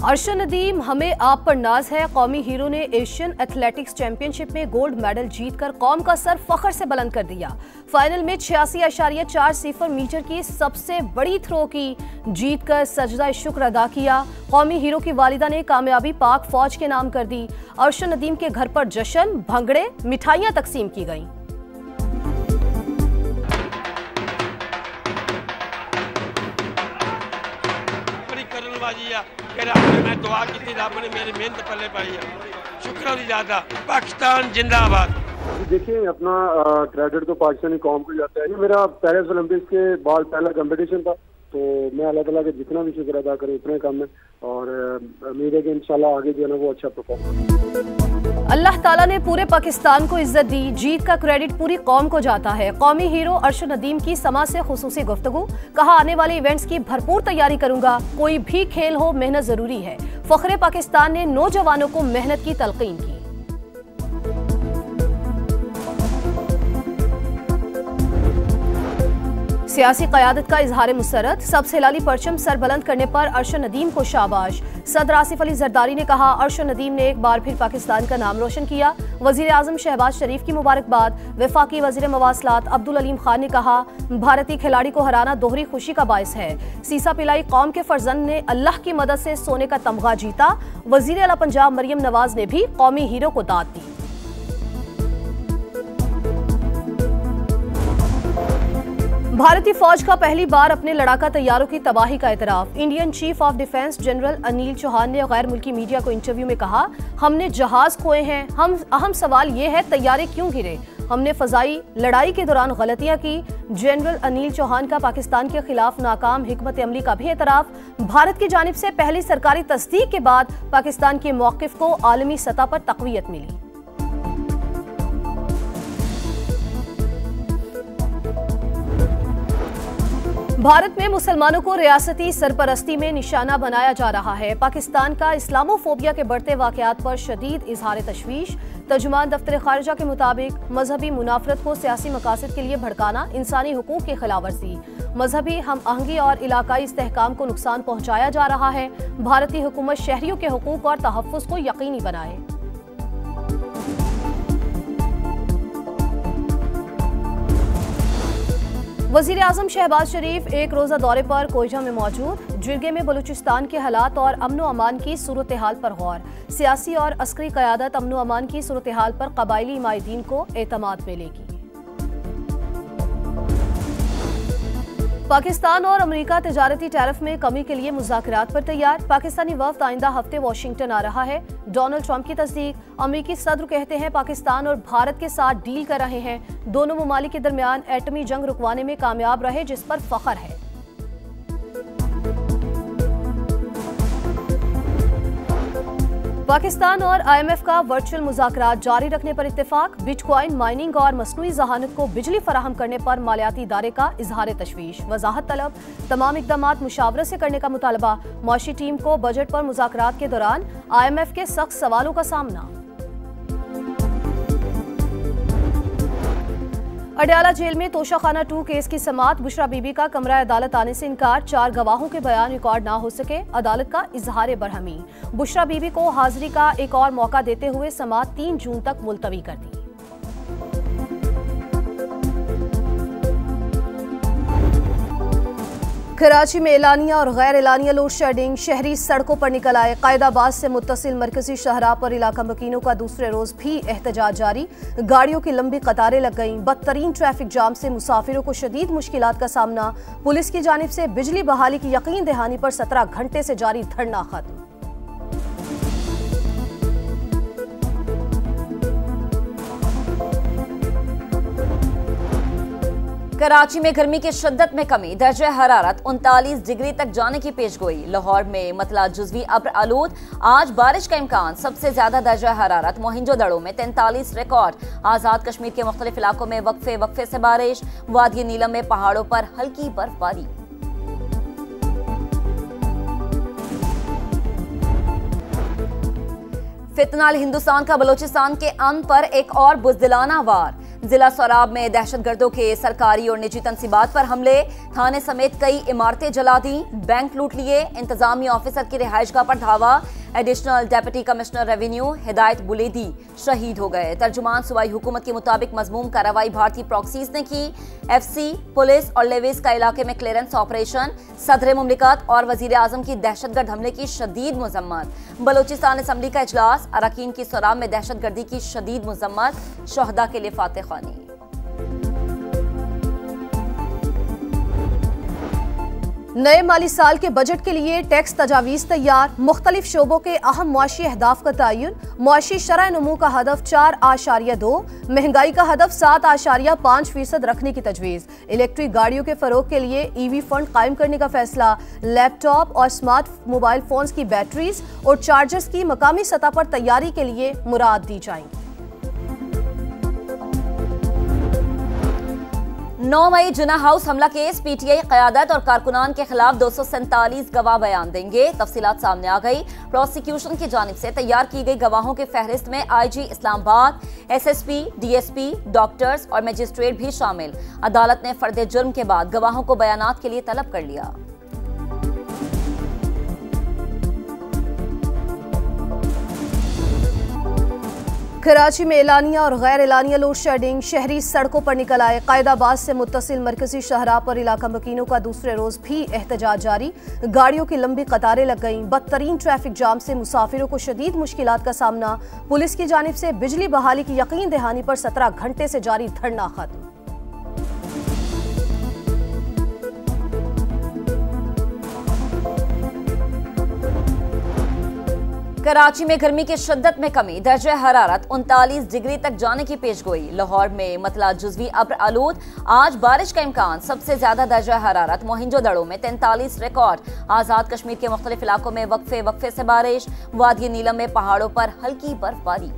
अर्शद नदीम, हमें आप पर नाज है। कौमी हीरो ने एशियन एथलेटिक्स चैंपियनशिप में गोल्ड मेडल जीतकर कौम का सर फख्र से बुलंद कर दिया। फाइनल में 86.40 मीटर की सबसे बड़ी थ्रो की जीतकर सजदा शुक्र अदा किया। कौमी हीरो की वालिदा ने कामयाबी पाक फौज के नाम कर दी। अर्शद नदीम के घर पर जश्न, भंगड़े, मिठाइयां तकसीम की गईं। मैं दुआ की थी, रब ने मेरी मेहनत पल्ले पाई है। शुक्र ज्यादा। पाकिस्तान जिंदाबाद। देखिए, अपना क्रेडिट तो पाकिस्तानी कौम को जाता है। ये मेरा पेरिस ओलंपिक्स के बाद पहला कंपटीशन था, तो मैं अल्लाह ताला के जितना भी शुक्र अदा करूं उतने कम है, और उम्मीद है कि इंशाल्लाह आगे जो है ना वो अच्छा परफॉर्म करें। अल्लाह ताला ने पूरे पाकिस्तान को इज्जत दी। जीत का क्रेडिट पूरी कौम को जाता है। कौमी हीरो अर्शद नदीम की समा से खुसूसी गुफ्तगू। कहा, आने वाले इवेंट्स की भरपूर तैयारी करूंगा। कोई भी खेल हो, मेहनत जरूरी है। फख्रे पाकिस्तान ने नौजवानों को मेहनत की तलकीन की। सियासी क़यादत का इजहार मुसरत। सबसे हिलाली परचम सर बुलंद करने पर अर्शद नदीम को शाबाश। सदर आसिफ अली जरदारी ने कहा, अर्शद नदीम ने एक बार फिर पाकिस्तान का नाम रोशन किया। वजीर आजम शहबाज शरीफ की मुबारकबाद। वफाकी वजीर मवासलात अब्दुल अलीम खान ने कहा, भारतीय खिलाड़ी को हराना दोहरी खुशी का बायस है। सीसा पिलाई कौम के फर्जंद ने अल्लाह की मदद से सोने का तमगा जीता। वजीर आला पंजाब मरियम नवाज ने भी कौमी हीरो को दाद दी। भारतीय फौज का पहली बार अपने लड़ाका तैयारों की तबाही का एतराफ। Indian chief of defence general Anil Chauhan ने गैर मुल्की मीडिया को इंटरव्यू में कहा, हमने जहाज खोए हैं। अहम सवाल ये है, तैयारे क्यों गिरे? हमने फजाई लड़ाई के दौरान गलतियां की। जनरल अनिल चौहान का पाकिस्तान के खिलाफ नाकाम हिकमत अमली का भी एतराफ। भारत की जानिब से पहली सरकारी तस्दीक के बाद पाकिस्तान के मौक़िफ़ को आलमी सतह पर तक़वियत मिली। भारत में मुसलमानों को रियासती सरपरस्ती में निशाना बनाया जा रहा है। पाकिस्तान का इस्लामोफोबिया के बढ़ते वाक़यात पर शदीद इजहार तशवीश। तर्जुमान दफ्तर खारिजा के मुताबिक मजहबी मुनाफरत को सियासी मकासद के लिए भड़काना इंसानी हुकूक की खिलाफवर्जी। मजहबी हम आहंगी और इलाकाई इस्तेहकाम को नुकसान पहुँचाया जा रहा है। भारतीय हुकूमत शहरियों के हुकूक और तहफ़्फ़ुज़ को यकीनी बनाए। वज़ीर आज़म शहबाज शरीफ एक रोज़ा दौरे पर कोयटा में मौजूद। जिरगे में बलूचिस्तान के हालात और अमन व अमान की सूरत हाल पर गौर। सियासी और अस्करी क़यादत अमन व अमान की सूरत हाल पर क़बायली हिमायतीन को एतमाद मिलेगी। पाकिस्तान और अमेरिका तिजारती टैरिफ में कमी के लिए मुज़ाकरात पर तैयार। पाकिस्तानी वफ़द आइंदा हफ्ते वाशिंगटन आ रहा है। डोनाल्ड ट्रंप की तस्दीक। अमेरिकी सदर कहते हैं, पाकिस्तान और भारत के साथ डील कर रहे हैं। दोनों ममालिक के दरमियान एटमी जंग रुकवाने में कामयाब रहे, जिस पर फख्र है। पाकिस्तान और IMF का वर्चुअल मुज़ाकरात जारी रखने पर इत्तेफाक। बिटकॉइन माइनिंग और मसनूई ज़हानत को बिजली फराहम करने पर मालियाती इदारे का इजहार तशवीश। वजाहत तलब। तमाम इक़दामात मुशावरत से करने का मुतालबा। मौशी टीम को बजट पर मुज़ाकरात के दौरान IMF के सख्त सवालों का सामना। अडयाला जेल में तोशाखाना 2 केस की समाअत। बुशरा बीबी का कमरा अदालत आने से इनकार। 4 गवाहों के बयान रिकॉर्ड ना हो सके। अदालत का इजहार बरहमी। बुशरा बीबी को हाजिरी का एक और मौका देते हुए समाअत 3 जून तक मुलतवी कर दी। कराची में एलानिया और गैर एलानिया लोड शेडिंग। शहरी सड़कों पर निकल आए। कायदाबाद से मुत्तसिल मरकजी शहरा पर इलाका मकीनों का दूसरे रोज भी एहतजाज जारी। गाड़ियों की लंबी कतारें लग गईं। बदतरीन ट्रैफिक जाम से मुसाफिरों को शदीद मुश्किलात का सामना। पुलिस की जानिब से बिजली बहाली की यकीन दहानी पर 17 घंटे से जारी धरना खत्म। कराची में गर्मी की शिद्दत में कमी। दर्जा हरारत 39 डिग्री तक जाने की पेशगोई। लाहौर में मतला जुज़वी अब्र आलूद। आज बारिश का इम्कान। सबसे ज्यादा दर्जा हरारत मोहिंजोदड़ो में 43 रिकॉर्ड। आज़ाद कश्मीर के मुख्तलिफ इलाकों में वक्फे से बारिश। वादी नीलम में पहाड़ों पर हल्की बर्फबारी। फितनाल हिंदुस्तान का बलोचिस्तान के अमन पर एक और बुज़दिलाना वार। जिला सोराब में दहशतगर्दों के सरकारी और निजी तंसीबात पर हमले, थाने समेत कई इमारतें जला दी, बैंक लूट लिए, इंतजामी ऑफिसर की रिहाइशगाह पर धावा, एडिशनल डेप्यूटी कमिश्नर रेवेन्यू हिदायत बुलेदी शहीद हो गए। तर्जुमान सूबाई हुकूमत के मुताबिक मजमूम कार्रवाई भारतीय प्रॉक्सीज ने की। एफसी, पुलिस और लेविस का इलाके में क्लियरेंस ऑपरेशन, सदर मुमलिकत और वजीर आजम की दहशतगर्द हमले की शदीद मजम्मत। बलूचिस्तान असम्बली का इजलास, अरकान की सोराब में दहशतगर्दी की शदीद मजम्मत, शहदा के लिए फातह खानी। नए माली साल के बजट के लिए टैक्स तजावीज़ तैयार, मुख्तलिफ शोबों के अहम मुआशी अहदाफ का तयन। मुआशी शरह नमू का हदफ 4.2, महंगाई का हदफ 7.5% रखने की तजवीज़। इलेक्ट्रिक गाड़ियों के फरोग के लिए EV फंड कायम करने का फैसला। लैपटॉप और स्मार्ट मोबाइल फोन्स की बैटरीज और चार्जर्स की मकामी सतह पर तैयारी के लिए मुराद दी जाएंगी। 9 मई जिन्ना हाउस हमला केस, PTI क़यादत और कारकुनान के खिलाफ 247 गवाह बयान देंगे। तफसीलात सामने आ गई। प्रोसिक्यूशन की जानिब से तैयार की गई गवाहों की फहरिस्त में IG Islamabad, SSP, DSP, doctors और मजिस्ट्रेट भी शामिल। अदालत ने फर्द जुर्म के बाद गवाहों को बयानात के लिए तलब कर लिया। कराची में एलानिया और गैर एलानिया लोड शेडिंग, शहरी सड़कों पर निकल आए। कायदाबाद से मुत्तसिल मरकजी शहरा पर इलाका मकीनों का दूसरे रोज भी एहतजाज जारी। गाड़ियों की लंबी कतारें लग गईं। बदतरीन ट्रैफिक जाम से मुसाफिरों को शदीद मुश्किलात का सामना। पुलिस की जानिब से बिजली बहाली की यकीन दहानी पर 17 घंटे से जारी धरना खत्म। कराची में गर्मी की शिद्दत में कमी, दर्जे हरारत 39 डिग्री तक जाने की पेशगोई। लाहौर में मतला जुज़वी अब्र आलूद, आज बारिश का इम्कान। सबसे ज्यादा दर्जा हरारत मोहिंजोदड़ो में 43 रिकॉर्ड। आजाद कश्मीर के मुख्तलिफ इलाकों में वक्फे से बारिश। वादी नीलम में पहाड़ों पर हल्की बर्फबारी।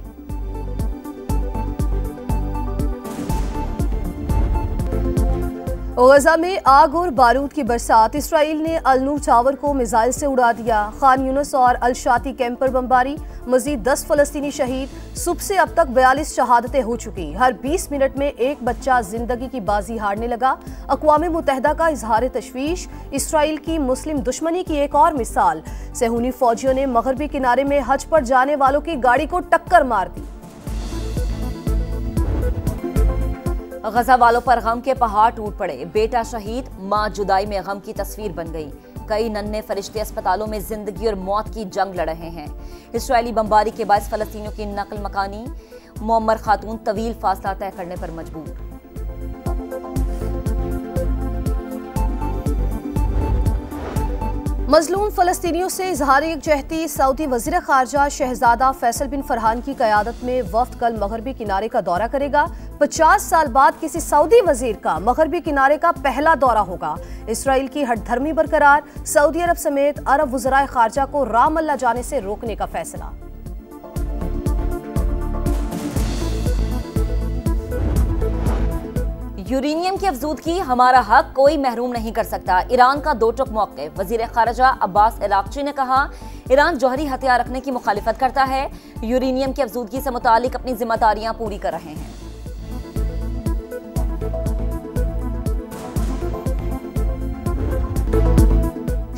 गजा में आग और बारूद की बरसात, इसराइल ने अल-नूर टावर को मिसाइल से उड़ा दिया। खान यूनुस और अल-शाती कैंप पर बमबारी, मजीद 10 फलस्तीनी शहीद। सुबह से अब तक 42 शहादतें हो चुकी। हर 20 मिनट में एक बच्चा जिंदगी की बाजी हारने लगा। अक़वाम मुत्तहिदा का इजहार तशवीश, इसराइल की मुस्लिम दुश्मनी की एक और मिसाल। सहूनी फौजियों ने मगरबी किनारे में हज पर जाने वालों की गाड़ी को टक्कर मार दी। गजा वालों पर गम के पहाड़ टूट पड़े। बेटा शहीद, मां जुदाई में गम की तस्वीर बन गई। कई नन्हे फरिश्ते अस्पतालों में जिंदगी और मौत की जंग लड़ रहे हैं। इसराइली बमबारी के बाद फलस्तीनियों की नकल मकानी, मुअम्मर खातून तवील फासला तय करने पर मजबूर। मजलूम फलस्तीनियों से इजहार यकजहती, सऊदी वज़ीर ख़ारजा शहजादा फैसल बिन फरहान की क़यादत में वफ़द कल मगरबी किनारे का दौरा करेगा। 50 साल बाद किसी सऊदी वज़ीर का मगरबी किनारे का पहला दौरा होगा। इसराइल की हठधर्मी बरकरार, सऊदी अरब समेत अरब वज़राए ख़ारजा को रामल्ला जाने से रोकने का फैसला। यूरेनियम की अफजूदगी हमारा हक कोई महरूम नहीं कर सकता। ईरान का दो टुक मौक़िफ़। वज़ीर ख़ारजा अब्बास इराक़ची ने कहा, ईरान जौहरी हथियार रखने की मुखालिफत करता है, यूरेनियम की अफजूदगी से मुतालिक अपनी जिम्मेदारियां पूरी कर रहे हैं।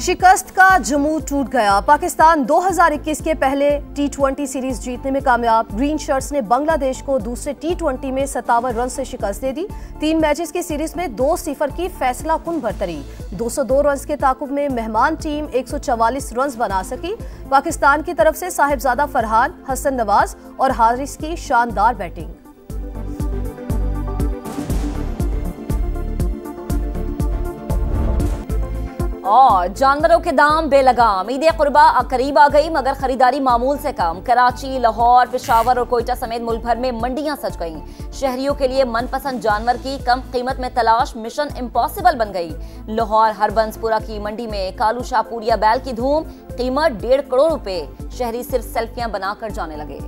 शिकस्त का जमूर टूट गया। पाकिस्तान 2021 के पहले T20 सीरीज जीतने में कामयाब। ग्रीन शर्ट्स ने बांग्लादेश को दूसरे T20 में 57 रन से शिकस्त दे दी। 3 मैचेस की सीरीज में 2-0 की फैसला कुन बरतरी। 202 रन के ताकुब में मेहमान टीम 144 रन बना सकी। पाकिस्तान की तरफ से साहिबजादा फरहान, हसन नवाज और हारिस की शानदार बैटिंग। और जानवरों के दाम बेलगाम। ईद कुर्बा करीब आ गई मगर खरीदारी मामूल से कम। कराची, लाहौर, पेशावर और कोयटा समेत मुल्क भर में मंडियां सज गईं। शहरियों के लिए मनपसंद जानवर की कम कीमत में तलाश मिशन इम्पॉसिबल बन गई। लाहौर हरबंसपुरा की मंडी में कालू शाहपुरिया बैल की धूम, कीमत 1.5 करोड़ रुपए। शहरी सिर्फ सेल्फियां बनाकर जाने लगे।